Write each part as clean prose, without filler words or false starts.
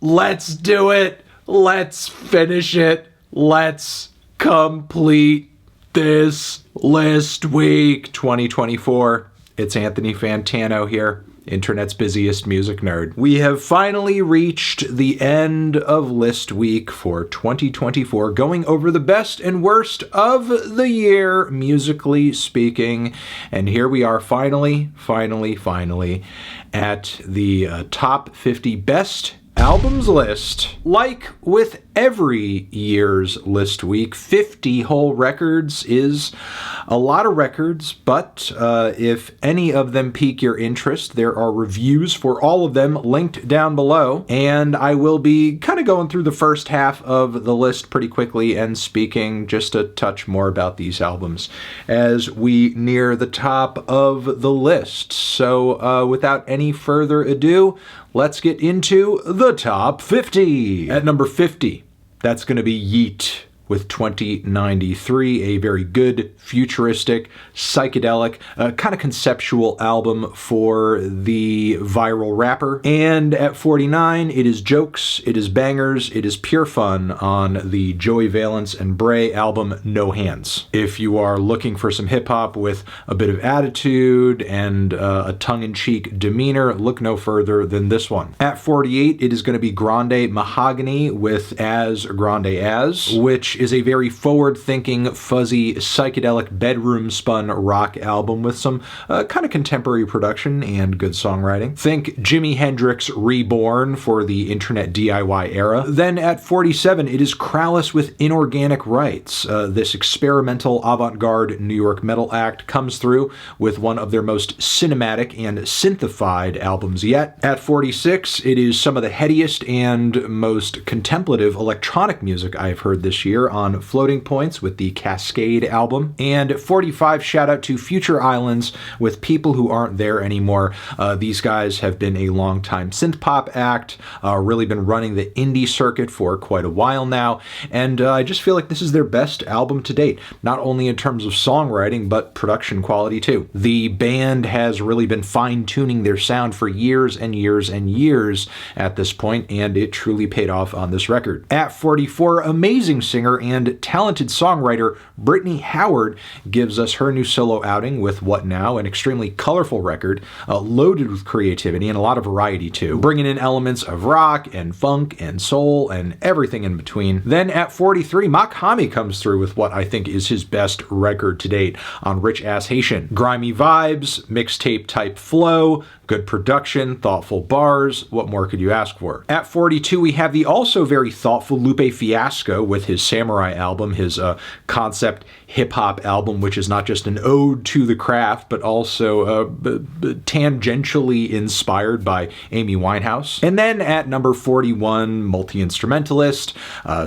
Let's do it. Let's finish it. Let's complete this list week 2024. It's Anthony Fantano here, internet's busiest music nerd. We have finally reached the end of list week for 2024, going over the best and worst of the year, musically speaking. And here we are finally at the top 50 best albums list. Like with every year's list week, 50 whole records is a lot of records, but if any of them pique your interest, there are reviews for all of them linked down below, and I will be kind of going through the first half of the list pretty quickly and speaking just a touch more about these albums as we near the top of the list. So without any further ado, let's get into the top 50. At number 50, that's going to be Yeet with 2093, a very good, futuristic, psychedelic, kind of conceptual album for the viral rapper. And at 49, it is jokes, it is bangers, it is pure fun on the Joey Valence and Bray album No Hands. If you are looking for some hip-hop with a bit of attitude and a tongue-in-cheek demeanor, look no further than this one. At 48, it is going to be Grande Mahogany with As Grande As, which is a very forward-thinking, fuzzy, psychedelic, bedroom-spun rock album with some kind of contemporary production and good songwriting. Think Jimi Hendrix Reborn for the internet DIY era. Then at 47, it is Krallice with Inorganic Rights. This experimental avant-garde New York metal act comes through with one of their most cinematic and synthified albums yet. At 46, it is some of the headiest and most contemplative electronic music I've heard this year on Floating Points with the Cascade album. And at 45, shout out to Future Islands with People Who Aren't There Anymore. These guys have been a long-time synth pop act, really been running the indie circuit for quite a while now, and I just feel like this is their best album to date, not only in terms of songwriting, but production quality too. The band has really been fine-tuning their sound for years and years and years at this point, and it truly paid off on this record. At 44, amazing singer and talented songwriter Brittany Howard gives us her new solo outing with What Now, an extremely colorful record, loaded with creativity and a lot of variety too, bringing in elements of rock and funk and soul and everything in between. Then at 43, Mahogany comes through with what I think is his best record to date on Rich Ass Haitian. Grimy vibes, mixtape type flow, good production, thoughtful bars. What more could you ask for? At 42, we have the also very thoughtful Lupe Fiasco with his Samurai album, his concept hip-hop album, which is not just an ode to the craft, but also tangentially inspired by Amy Winehouse. And then at number 41, multi-instrumentalist,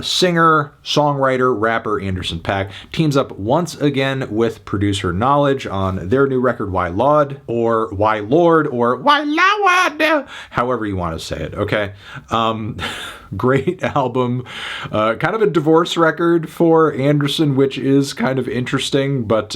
singer, songwriter, rapper Anderson .Paak teams up once again with producer Knowledge on their new record, Why Lord, or Why Lord, or Why Lord, however you want to say it, okay? Great album. Kind of a divorce record for Anderson, which is kind of interesting, but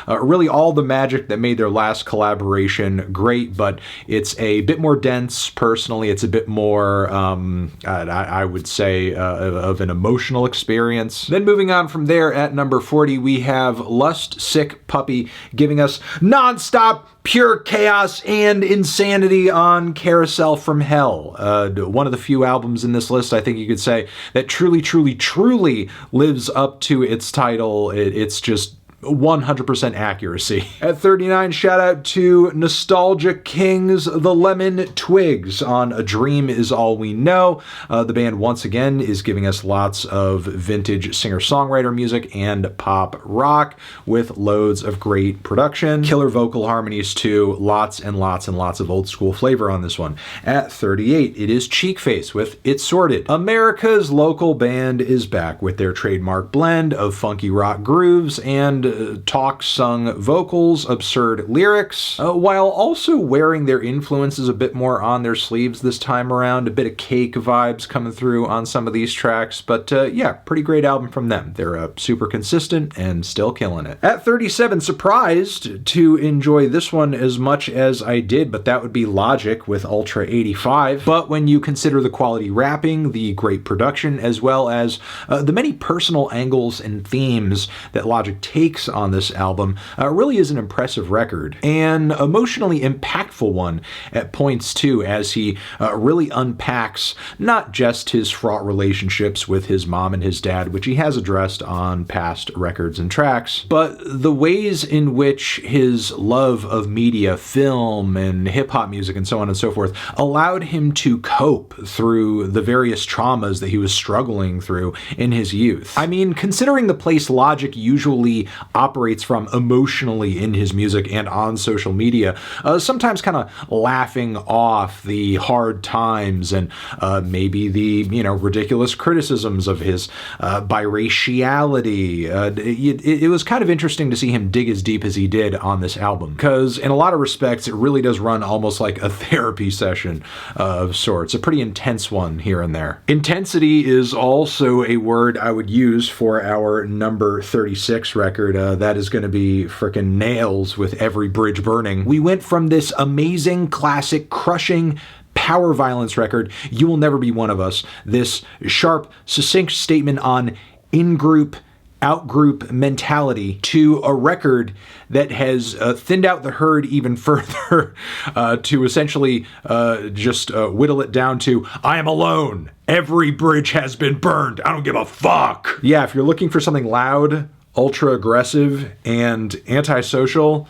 really all the magic that made their last collaboration great, but it's a bit more dense. Personally, it's a bit more, I would say, of an emotional experience. Then moving on from there, at number 40, we have Lust Sick Puppy giving us non-stop pure chaos and insanity on Carousel from Hell. One of the few albums in this list, I think you could say, that truly lives up to its title. It's just 100% accuracy. At 39, shout out to Nostalgia Kings, The Lemon Twigs on A Dream Is All We Know. The band once again is giving us lots of vintage singer-songwriter music and pop rock with loads of great production. Killer vocal harmonies too. Lots and lots and lots of old school flavor on this one. At 38, it is Cheekface with It's Sorted. America's local band is back with their trademark blend of funky rock grooves and and talk-sung vocals, absurd lyrics, while also wearing their influences a bit more on their sleeves this time around. A bit of Cake vibes coming through on some of these tracks, but yeah, pretty great album from them. They're super consistent and still killing it. At 37, surprised to enjoy this one as much as I did, but that would be Logic with Ultra 85. But when you consider the quality rapping, the great production, as well as the many personal angles and themes that Logic takes on this album, really is an impressive record. An emotionally impactful one at points too, as he really unpacks not just his fraught relationships with his mom and his dad, which he has addressed on past records and tracks, but the ways in which his love of media, film, and hip-hop music, and so on and so forth, allowed him to cope through the various traumas that he was struggling through in his youth. I mean, considering the place Logic usually operates from emotionally in his music and on social media, sometimes kind of laughing off the hard times and maybe the, ridiculous criticisms of his biraciality. It was kind of interesting to see him dig as deep as he did on this album, because in a lot of respects, it really does run almost like a therapy session of sorts, a pretty intense one here and there. Intensity is also a word I would use for our number 36 record. That is going to be frickin' nails with Every Bridge Burning. We went from this amazing, classic, crushing power violence record, You Will Never Be One of Us, this sharp, succinct statement on in-group, out-group mentality, to a record that has thinned out the herd even further to essentially just whittle it down to, I am alone. Every bridge has been burned. I don't give a fuck. Yeah, if you're looking for something loud, ultra-aggressive, and antisocial,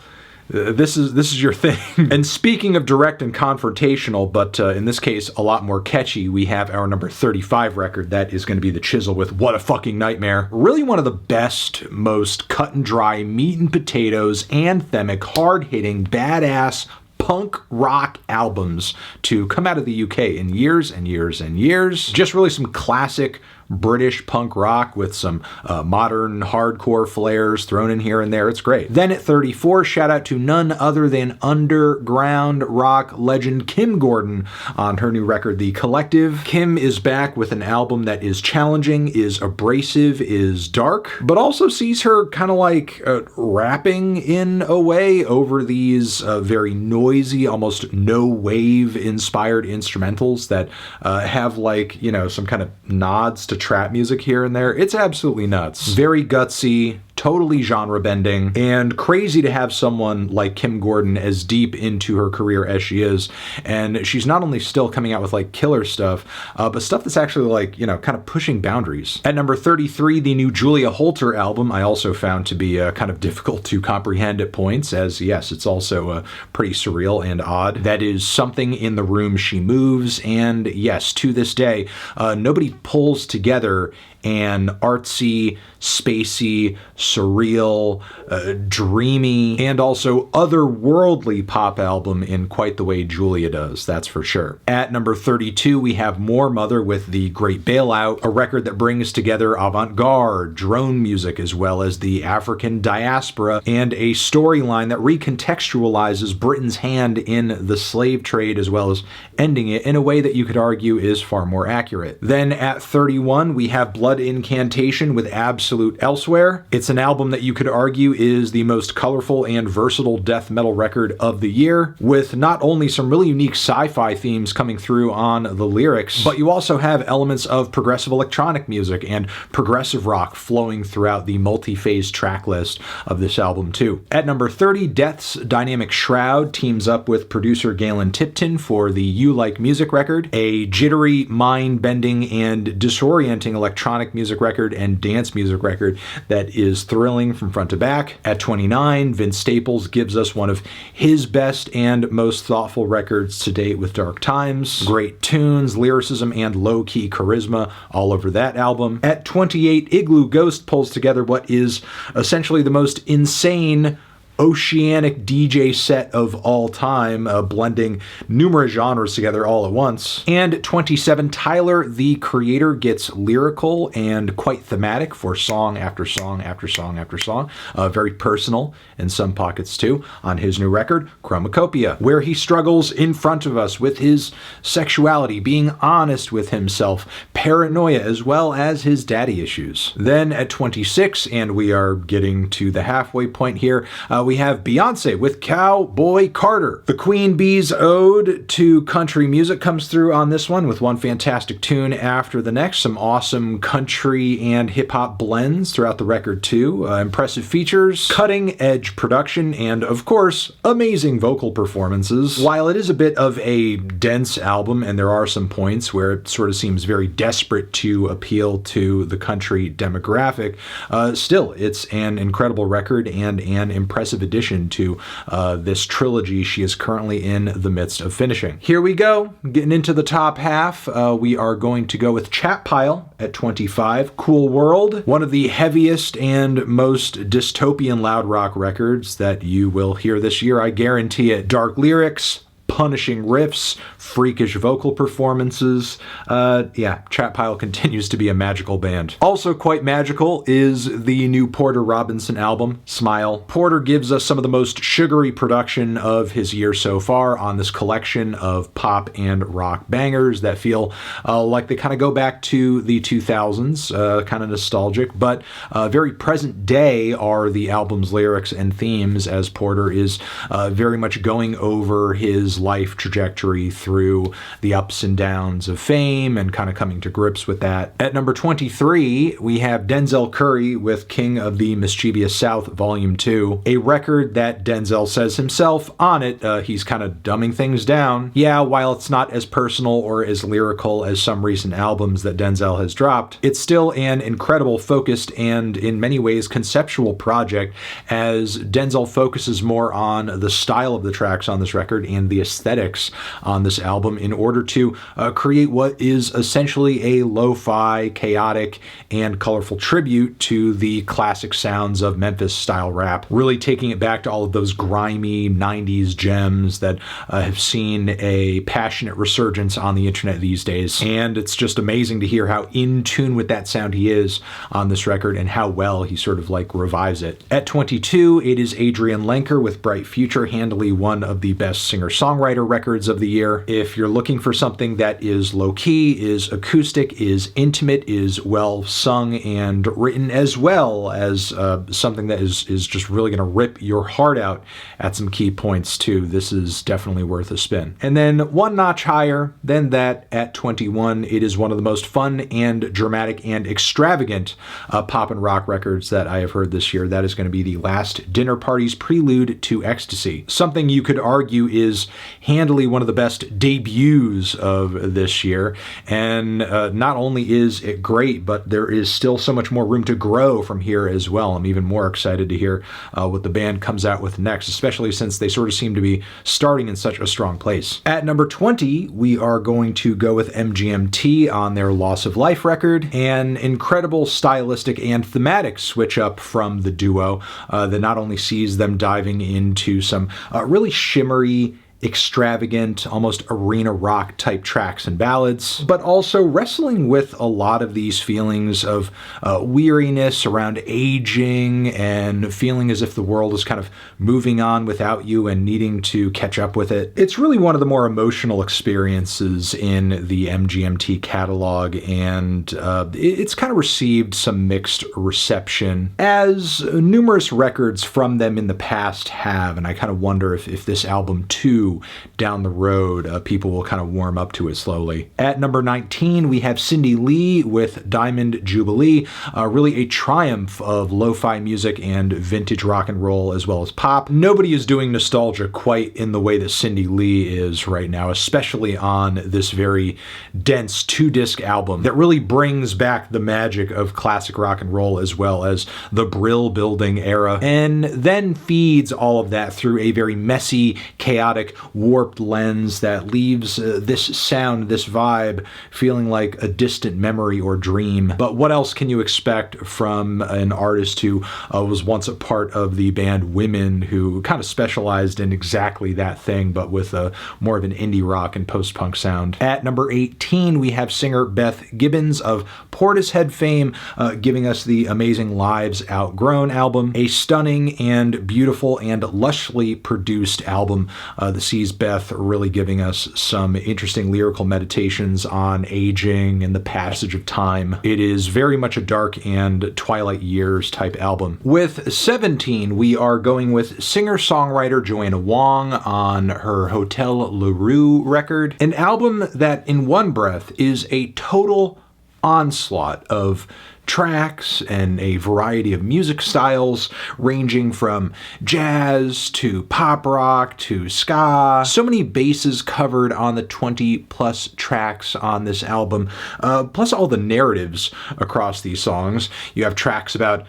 this is your thing. And speaking of direct and confrontational, but in this case a lot more catchy, we have our number 35 record. That is going to be the Chisel with What a Fucking Nightmare. Really one of the best, most cut and dry, meat and potatoes, anthemic, hard-hitting, badass punk rock albums to come out of the UK in years and years and years. Just really some classic British punk rock with some modern hardcore flares thrown in here and there. It's great. Then at 34, shout out to none other than underground rock legend Kim Gordon on her new record, The Collective. Kim is back with an album that is challenging, is abrasive, is dark, but also sees her kind of like rapping in a way over these very noisy, almost no-wave inspired instrumentals that have like, some kind of nods to trap music here and there. It's absolutely nuts. Very gutsy, totally genre bending, and crazy to have someone like Kim Gordon as deep into her career as she is. And she's not only still coming out with like killer stuff, but stuff that's actually like, kind of pushing boundaries. At number 33, the new Julia Holter album, I also found to be kind of difficult to comprehend at points, as yes, it's also pretty surreal and odd. That is Something in the Room She Moves, and yes, to this day, nobody pulls together an artsy, spacey, surreal, dreamy, and also otherworldly pop album in quite the way Julia does, that's for sure. At number 32, we have More Mother with The Great Bailout, a record that brings together avant-garde, drone music, as well as the African diaspora, and a storyline that recontextualizes Britain's hand in the slave trade, as well as ending it in a way that you could argue is far more accurate. Then at 31, we have Blood Incantation with Absolute Elsewhere. It's an album that you could argue is the most colorful and versatile death metal record of the year, with not only some really unique sci-fi themes coming through on the lyrics, but you also have elements of progressive electronic music and progressive rock flowing throughout the multi-phase track list of this album too. At number 30, Death's dynamic Shroud teams up with producer Galen Tipton for the You Like Music record, a jittery, mind-bending, and disorienting electronic music record and dance music record that is thrilling from front to back. At 29, Vince Staples gives us one of his best and most thoughtful records to date with Dark Times. Great tunes, lyricism, and low-key charisma all over that album. At 28, Iglooghost pulls together what is essentially the most insane oceanic DJ set of all time, blending numerous genres together all at once. And 27, Tyler, the Creator, gets lyrical and quite thematic for song after song after song after song. Very personal in some pockets too, on his new record, Chromacopia, where he struggles in front of us with his sexuality, being honest with himself, paranoia, as well as his daddy issues. Then at 26, and we are getting to the halfway point here, we have Beyoncé with Cowboy Carter. The Queen Bee's ode to country music comes through on this one with one fantastic tune after the next. Some awesome country and hip-hop blends throughout the record too. Impressive features, cutting-edge production, and of course, amazing vocal performances. While it is a bit of a dense album, and there are some points where it sort of seems very desperate to appeal to the country demographic, still, it's an incredible record and an impressive addition to this trilogy she is currently in the midst of finishing. Here we go, getting into the top half. We are going to go with Chat Pile at 25, Cool World, one of the heaviest and most dystopian loud rock records that you will hear this year, I guarantee it. Dark lyrics, punishing riffs, freakish vocal performances. Yeah, Chat Pile continues to be a magical band. Also quite magical is the new Porter Robinson album, Smile. Porter gives us some of the most sugary production of his year so far on this collection of pop and rock bangers that feel like they kind of go back to the 2000s, kind of nostalgic, but very present day are the album's lyrics and themes, as Porter is very much going over his life trajectory through the ups and downs of fame and kind of coming to grips with that. At number 23, we have Denzel Curry with King of the Mischievous South Volume 2, a record that Denzel says himself on it, he's kind of dumbing things down. Yeah, while it's not as personal or as lyrical as some recent albums that Denzel has dropped, it's still an incredible, focused, and in many ways conceptual project, as Denzel focuses more on the style of the tracks on this record and the aesthetics on this album in order to create what is essentially a lo-fi, chaotic, and colorful tribute to the classic sounds of Memphis-style rap, really taking it back to all of those grimy 90s gems that have seen a passionate resurgence on the internet these days. And it's just amazing to hear how in tune with that sound he is on this record and how well he sort of like revives it. At 22, it is Adrianne Lenker with Bright Future, handily one of the best singer-songwriter records of the year. If you're looking for something that is low-key, is acoustic, is intimate, is well sung and written, as well as something that is just really going to rip your heart out at some key points too, this is definitely worth a spin. And then one notch higher than that, at 21, it is one of the most fun and dramatic and extravagant pop and rock records that I have heard this year. That is going to be The Last Dinner Party's Prelude to Ecstasy. Something you could argue is handily one of the best debuts of this year, and not only is it great, but there is still so much more room to grow from here as well. I'm even more excited to hear what the band comes out with next, especially since they sort of seem to be starting in such a strong place. At number 20, we are going to go with MGMT on their Loss of Life record, an incredible stylistic and thematic switch up from the duo that not only sees them diving into some really shimmery, extravagant, almost arena rock type tracks and ballads, but also wrestling with a lot of these feelings of weariness around aging and feeling as if the world is kind of moving on without you and needing to catch up with it. It's really one of the more emotional experiences in the MGMT catalog, and it's kind of received some mixed reception, as numerous records from them in the past have, and I kind of wonder if this album too down the road, people will kind of warm up to it slowly. At number 19, we have Cindy Lee with Diamond Jubilee, really a triumph of lo-fi music and vintage rock and roll as well as pop. Nobody is doing nostalgia quite in the way that Cindy Lee is right now, especially on this very dense 2-disc album that really brings back the magic of classic rock and roll as well as the Brill building era, and then feeds all of that through a very messy, chaotic, warped lens that leaves this sound, this vibe, feeling like a distant memory or dream. But what else can you expect from an artist who was once a part of the band Women, who kind of specialized in exactly that thing, but with more of an indie rock and post-punk sound. At number 18, we have singer Beth Gibbons of Portishead fame, giving us the amazing Lives Outgrown album, a stunning and beautiful and lushly produced album that sees Beth really giving us some interesting lyrical meditations on aging and the passage of time. It is very much a dark and Twilight Years type album. With 17, we are going with singer-songwriter Joanna Wong on her Hotel LaRue record, an album that in one breath is a total onslaught of tracks and a variety of music styles ranging from jazz to pop rock to ska. So many bases covered on the 20 plus tracks on this album, plus all the narratives across these songs. You have tracks about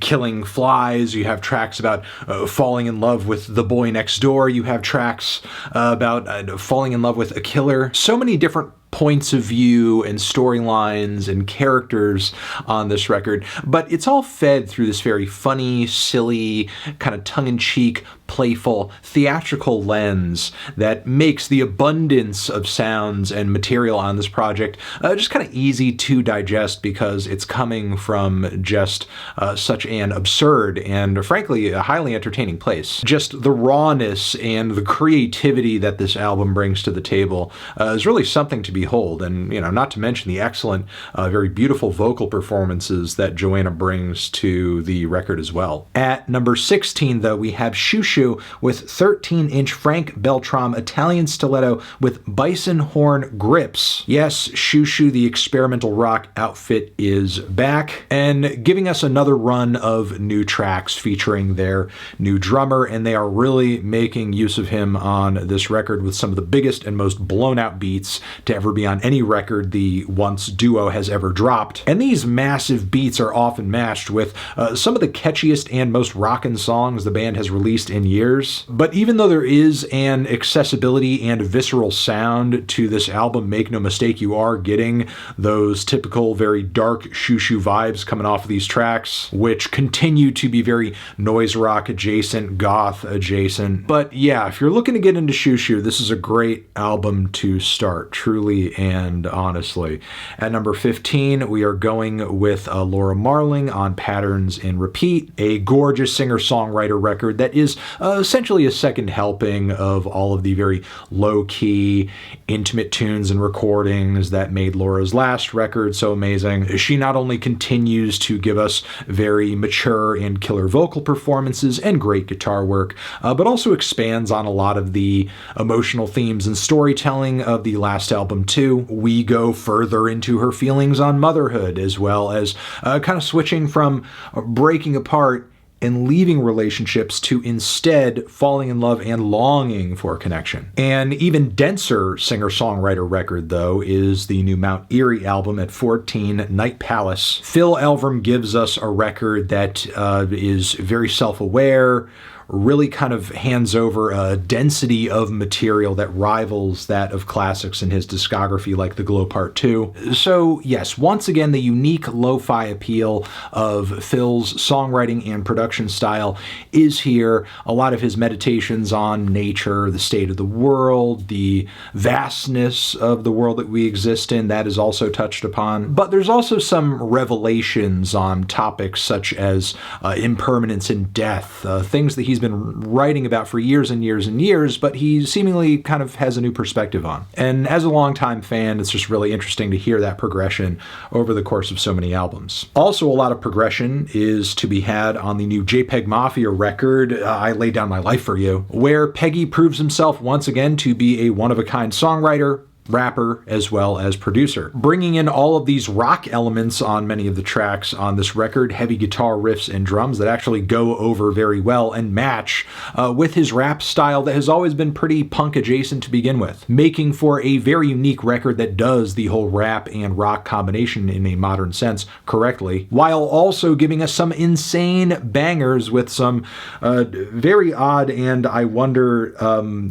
killing flies, you have tracks about falling in love with the boy next door, you have tracks about falling in love with a killer. So many different points of view and storylines and characters on this record, but it's all fed through this very funny, silly, kind of tongue-in-cheek, playful, theatrical lens that makes the abundance of sounds and material on this project just kind of easy to digest, because it's coming from just such an absurd and frankly a highly entertaining place. Just the rawness and the creativity that this album brings to the table is really something to behold, and not to mention the excellent, very beautiful vocal performances that Joanna brings to the record as well. At number 16, though, we have Shoo Shoo with 13-inch Frank Beltram Italian stiletto with bison horn grips. Yes, Shoo Shoo, the experimental rock outfit, is back and giving us another run of new tracks featuring their new drummer, and they are really making use of him on this record with some of the biggest and most blown out beats to ever be on any record the Once duo has ever dropped. And these massive beats are often matched with some of the catchiest and most rockin' songs the band has released in years. But even though there is an accessibility and visceral sound to this album, make no mistake, you are getting those typical very dark Shoo Shoo vibes coming off of these tracks, which continue to be very noise rock adjacent, goth adjacent. But yeah, if you're looking to get into Shoo Shoo, this is a great album to start, truly and honestly. At number 15, we are going with Laura Marling on Patterns in Repeat, a gorgeous singer-songwriter record that is essentially a second helping of all of the very low-key, intimate tunes and recordings that made Laura's last record so amazing. She not only continues to give us very mature and killer vocal performances and great guitar work, but also expands on a lot of the emotional themes and storytelling of the last album too. We go further into her feelings on motherhood, as well as kind of switching from breaking apart and leaving relationships to instead falling in love and longing for connection. An even denser singer-songwriter record, though, is the new Mount Eerie album at 14, Night Palace. Phil Elverum gives us a record that is very self-aware, really kind of hands over a density of material that rivals that of classics in his discography like The Glow Part 2. So yes, once again, the unique lo-fi appeal of Phil's songwriting and production style is here. A lot of his meditations on nature, the state of the world, the vastness of the world that we exist in, that is also touched upon. But there's also some revelations on topics such as impermanence and death, things that he's been writing about for years and years and years, but he seemingly kind of has a new perspective on. And as a longtime fan, it's just really interesting to hear that progression over the course of so many albums. Also, a lot of progression is to be had on the new JPEG Mafia record, I Lay Down My Life for You, where Peggy proves himself once again to be a one-of-a-kind songwriter, rapper as well as producer, bringing in all of these rock elements on many of the tracks on this record, heavy guitar riffs and drums that actually go over very well and match with his rap style that has always been pretty punk adjacent to begin with, making for a very unique record that does the whole rap and rock combination in a modern sense correctly, while also giving us some insane bangers with some very odd, and I wonder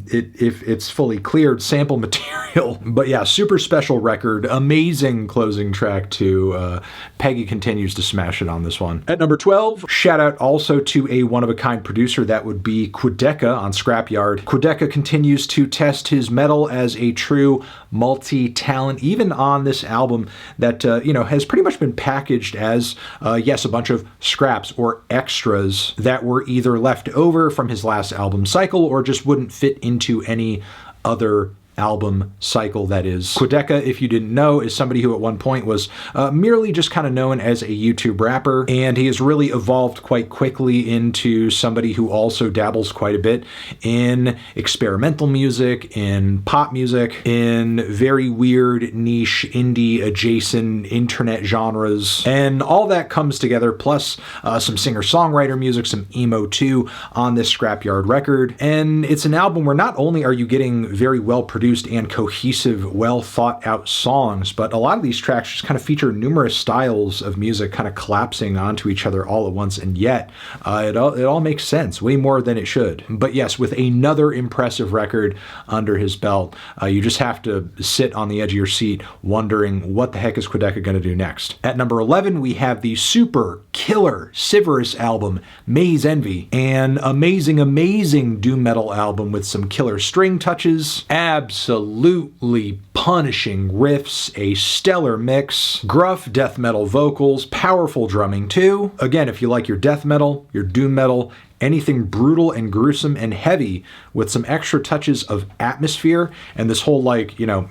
if it's fully cleared, sample material. But yeah, super special record, amazing closing track too. Peggy continues to smash it on this one. At number 12, shout out also to a one-of-a-kind producer, that would be Quedeca on Scrapyard. Quedeca continues to test his mettle as a true multi-talent, even on this album that, has pretty much been packaged as, yes, a bunch of scraps or extras that were either left over from his last album cycle or just wouldn't fit into any other album cycle, that is. Quedeca, if you didn't know, is somebody who at one point was merely just kind of known as a YouTube rapper, and he has really evolved quite quickly into somebody who also dabbles quite a bit in experimental music, in pop music, in very weird niche indie adjacent internet genres, and all that comes together, plus some singer-songwriter music, some emo too, on this Scrapyard record. And it's an album where not only are you getting very well produced and cohesive, well thought out songs, but a lot of these tracks just kind of feature numerous styles of music kind of collapsing onto each other all at once, and yet it all makes sense, way more than it should. But yes, with another impressive record under his belt, you just have to sit on the edge of your seat wondering what the heck is Quedeca going to do next. At number 11, we have the super killer Civerous album, Maze Envy, an amazing doom metal album with some killer string touches, absolutely punishing riffs, a stellar mix, gruff death metal vocals, powerful drumming too. Again, if you like your death metal, your doom metal, anything brutal and gruesome and heavy with some extra touches of atmosphere and this whole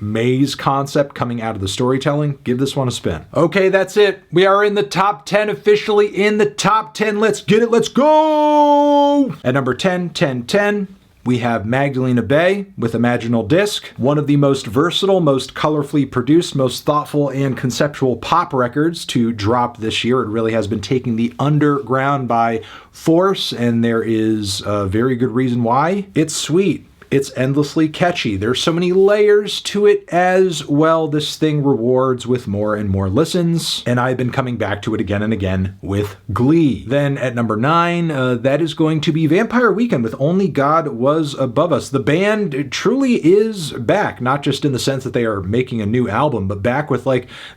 maze concept coming out of the storytelling, give this one a spin. Okay, that's it. We are in the top 10, officially in the top 10. Let's get it. Let's go! At number 10, we have Magdalena Bay with Imaginal Disc, one of the most versatile, most colorfully produced, most thoughtful and conceptual pop records to drop this year. It really has been taking the underground by force, and there is a very good reason why. It's sweet. It's endlessly catchy. There's so many layers to it as well. This thing rewards with more and more listens, and I've been coming back to it again and again with glee. Then at number 9, that is going to be Vampire Weekend with Only God Was Above Us. The band truly is back, not just in the sense that they are making a new album, but back with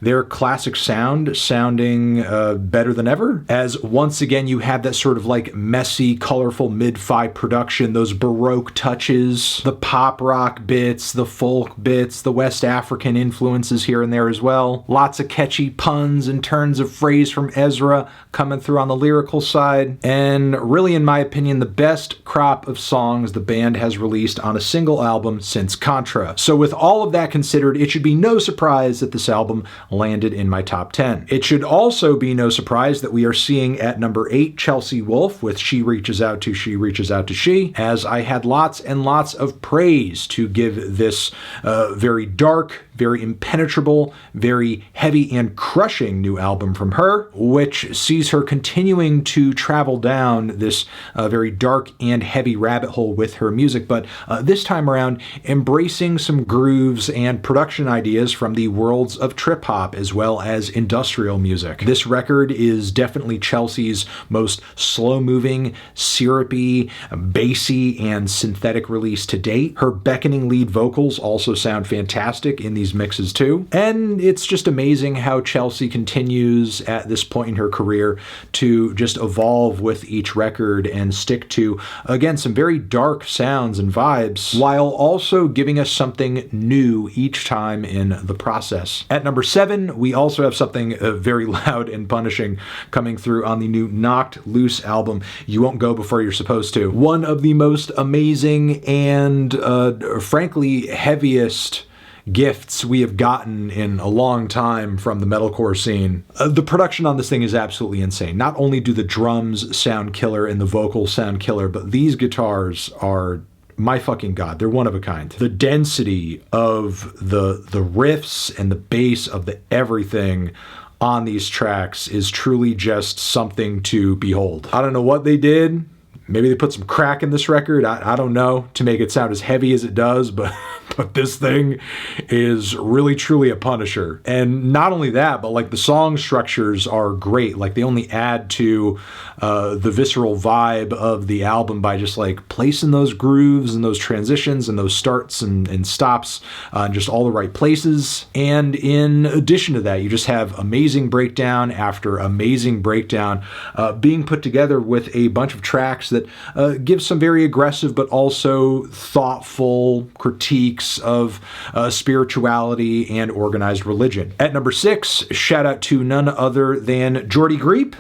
their classic sound sounding better than ever, as once again you have that sort of messy, colorful mid-fi production, those Baroque touches, the pop rock bits, the folk bits, the West African influences here and there as well. Lots of catchy puns and turns of phrase from Ezra coming through on the lyrical side. And really, in my opinion, the best crop of songs the band has released on a single album since Contra. So with all of that considered, it should be no surprise that this album landed in my top 10. It should also be no surprise that we are seeing at number 8 Chelsea Wolfe with She Reaches Out to She Reaches Out to She, as I had lots and lots of praise to give this very dark, very impenetrable, very heavy and crushing new album from her, which sees her continuing to travel down this very dark and heavy rabbit hole with her music, but this time around embracing some grooves and production ideas from the worlds of trip hop as well as industrial music. This record is definitely Chelsea's most slow-moving, syrupy, bassy, and synthetic release to date. Her beckoning lead vocals also sound fantastic in these mixes too. And it's just amazing how Chelsea continues at this point in her career to just evolve with each record and stick to, again, some very dark sounds and vibes, while also giving us something new each time in the process. At number 7, we also have something very loud and punishing coming through on the new Knocked Loose album, You Won't Go Before You're Supposed To. One of the most amazing and frankly heaviest gifts we have gotten in a long time from the metalcore scene. The production on this thing is absolutely insane. Not only do the drums sound killer and the vocals sound killer, but these guitars are my fucking God, they're one of a kind. The density of the riffs and the bass of the everything on these tracks is truly just something to behold. I don't know what they did. Maybe they put some crack in this record. I don't know, to make it sound as heavy as it does, but this thing is really truly a punisher. And not only that, but like the song structures are great. Like they only add to the visceral vibe of the album by just like placing those grooves and those transitions and those starts and stops in just all the right places. And in addition to that, you just have amazing breakdown after amazing breakdown being put together with a bunch of tracks that give some very aggressive but also thoughtful critiques of spirituality and organized religion. At number 6, shout out to none other than Geordie Greep,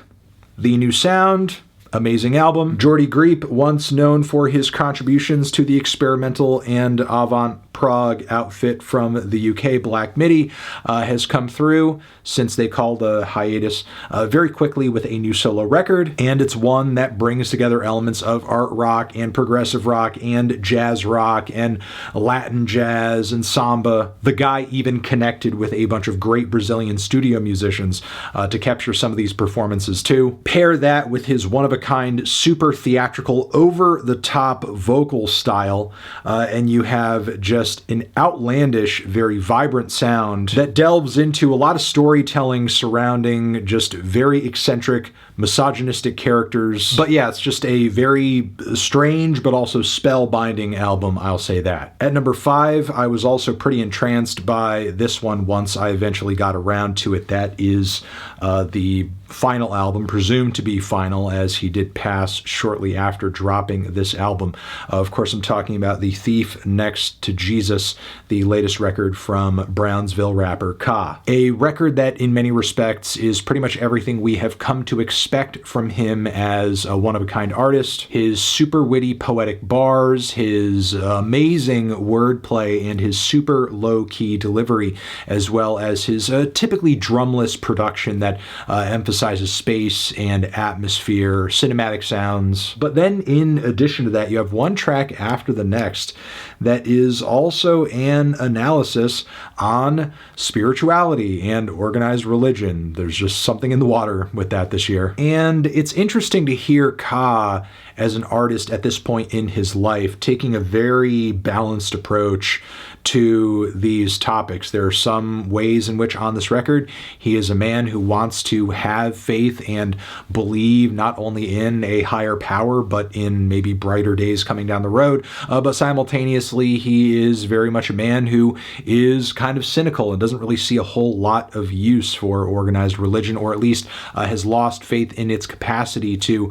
The New Sound. Amazing album. Geordie Greep, once known for his contributions to the experimental and avant-prog outfit from the UK, Black Midi, has come through since they called a hiatus very quickly with a new solo record, and it's one that brings together elements of art rock and progressive rock and jazz rock and Latin jazz and samba. The guy even connected with a bunch of great Brazilian studio musicians to capture some of these performances too. Pair that with his one-of-a-kind, super theatrical, over-the-top vocal style, and you have just an outlandish, very vibrant sound that delves into a lot of storytelling surrounding just very eccentric, misogynistic characters. But yeah, it's just a very strange but also spellbinding album, I'll say that. At number 5, I was also pretty entranced by this one once I eventually got around to it. That is the final album, presumed to be final, as he did pass shortly after dropping this album. Of course, I'm talking about The Thief Next to Jesus, the latest record from Brownsville rapper Ka. A record that in many respects is pretty much everything we have come to expect from him as a one-of-a-kind artist. His super witty poetic bars, his amazing wordplay, and his super low-key delivery, as well as his typically drumless production that emphasizes space and atmosphere, cinematic sounds. But then in addition to that, you have one track after the next that is also an analysis on spirituality and organized religion. There's just something in the water with that this year. And it's interesting to hear Ka as an artist at this point in his life taking a very balanced approach to these topics. There are some ways in which on this record he is a man who wants to have faith and believe not only in a higher power but in maybe brighter days coming down the road, but simultaneously he is very much a man who is kind of cynical and doesn't really see a whole lot of use for organized religion, or at least has lost faith in its capacity to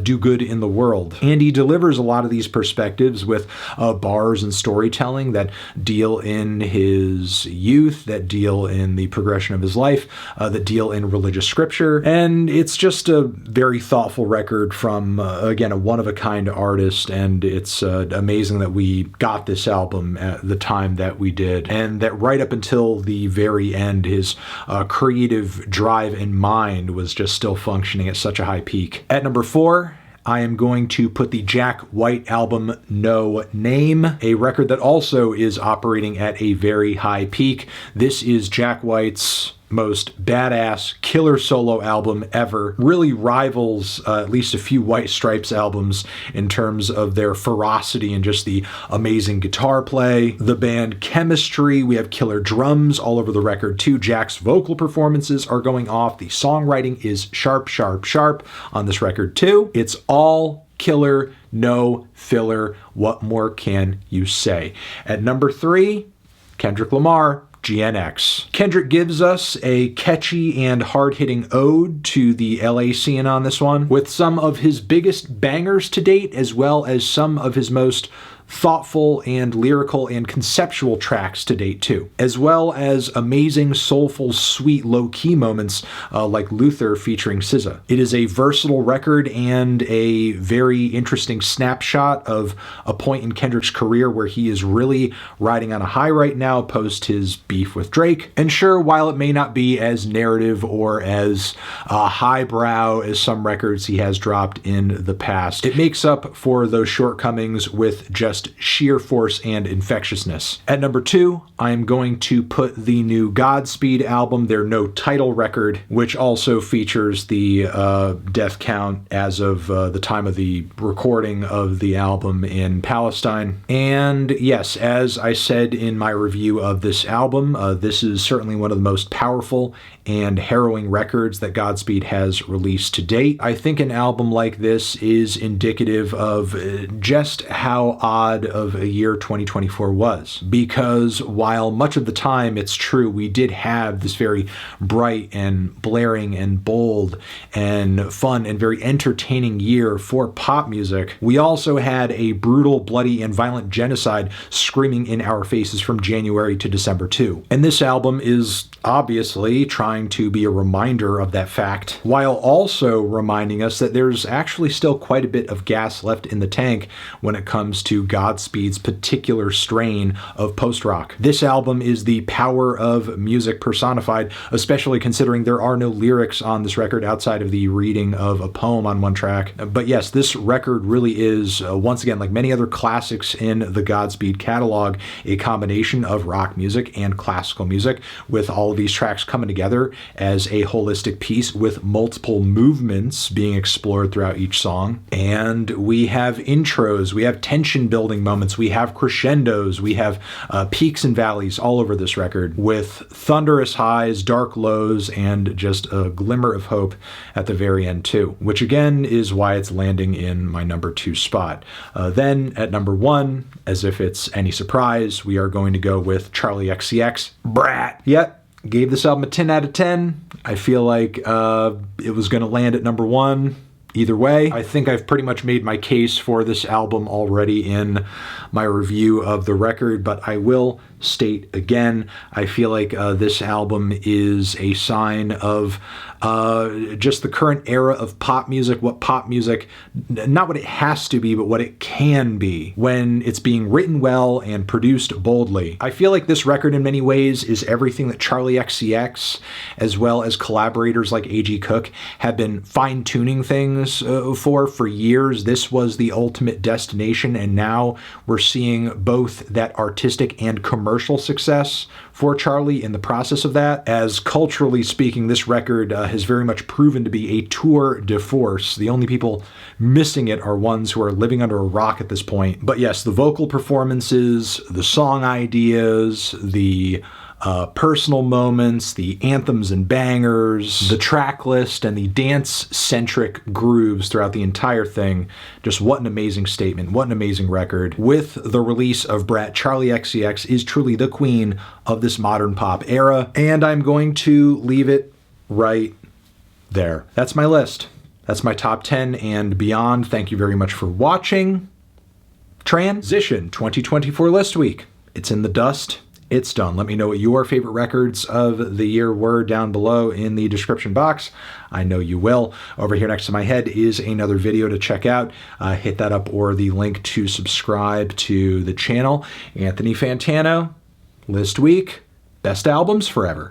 do good in the world. And he delivers a lot of these perspectives with bars and storytelling that deal in his youth, that deal in the progression of his life, that deal in religious scripture. And it's just a very thoughtful record from, again, a one-of-a-kind artist, and it's amazing that we got this album at the time that we did, and that right up until the very end, his creative drive and mind was just still functioning at such a high peak. At number 4, I am going to put the Jack White album No Name, a record that also is operating at a very high peak. This is Jack White's most badass killer solo album ever. Really rivals at least a few White Stripes albums in terms of their ferocity and just the amazing guitar play. The band chemistry, we have killer drums all over the record too. Jack's vocal performances are going off. The songwriting is sharp, sharp, sharp on this record too. It's all killer, no filler. What more can you say? At number 3, Kendrick Lamar, GNX. Kendrick gives us a catchy and hard-hitting ode to the LA scene on this one, with some of his biggest bangers to date, as well as some of his most thoughtful and lyrical and conceptual tracks to date too, as well as amazing, soulful, sweet, low-key moments like Luther featuring SZA. It is a versatile record and a very interesting snapshot of a point in Kendrick's career where he is really riding on a high right now post his beef with Drake. And sure, while it may not be as narrative or as highbrow as some records he has dropped in the past, it makes up for those shortcomings with just just sheer force and infectiousness. At number 2, I'm going to put the new Godspeed album, their no title record, which also features the death count as of the time of the recording of the album in Palestine. And yes, as I said in my review of this album, this is certainly one of the most powerful and harrowing records that Godspeed has released to date. I think an album like this is indicative of just how odd of a year 2024 was. Because while much of the time, it's true, we did have this very bright and blaring and bold and fun and very entertaining year for pop music, we also had a brutal, bloody, and violent genocide screaming in our faces from January to December too. And this album is obviously trying to be a reminder of that fact, while also reminding us that there's actually still quite a bit of gas left in the tank when it comes to Godspeed's particular strain of post-rock. This album is the power of music personified, especially considering there are no lyrics on this record outside of the reading of a poem on one track. But yes, this record really is, once again, like many other classics in the Godspeed catalog, a combination of rock music and classical music, with all of these tracks coming together as a holistic piece with multiple movements being explored throughout each song. And we have intros, we have tension building moments, we have crescendos, we have peaks and valleys all over this record, with thunderous highs, dark lows, and just a glimmer of hope at the very end too, which again is why it's landing in my number 2 spot. Then at number 1, as if it's any surprise, we are going to go with Charli XCX, BRAT. Yep. Gave this album a 10 out of 10. I feel like it was going to land at number 1 either way. I think I've pretty much made my case for this album already in my review of the record, but I will state again, I feel like this album is a sign of just the current era of pop music, what pop music, not what it has to be, but what it can be when it's being written well and produced boldly. I feel like this record in many ways is everything that Charli XCX, as well as collaborators like A.G. Cook, have been fine-tuning things for years. This was the ultimate destination, and now we're seeing both that artistic and commercial success for Charli in the process of that. As culturally speaking, this record has very much proven to be a tour de force. The only people missing it are ones who are living under a rock at this point. But yes, the vocal performances, the song ideas, the personal moments, the anthems and bangers, the track list, and the dance-centric grooves throughout the entire thing. Just what an amazing statement, what an amazing record. With the release of BRAT, Charli XCX is truly the queen of this modern pop era, and I'm going to leave it right there. That's my list. That's my top 10 and beyond. Thank you very much for watching. Transition 2024 List Week. It's in the dust. It's done. Let me know what your favorite records of the year were down below in the description box. I know you will. Over here next to my head is another video to check out. Hit that up, or the link to subscribe to the channel. Anthony Fantano, List Week, best albums forever.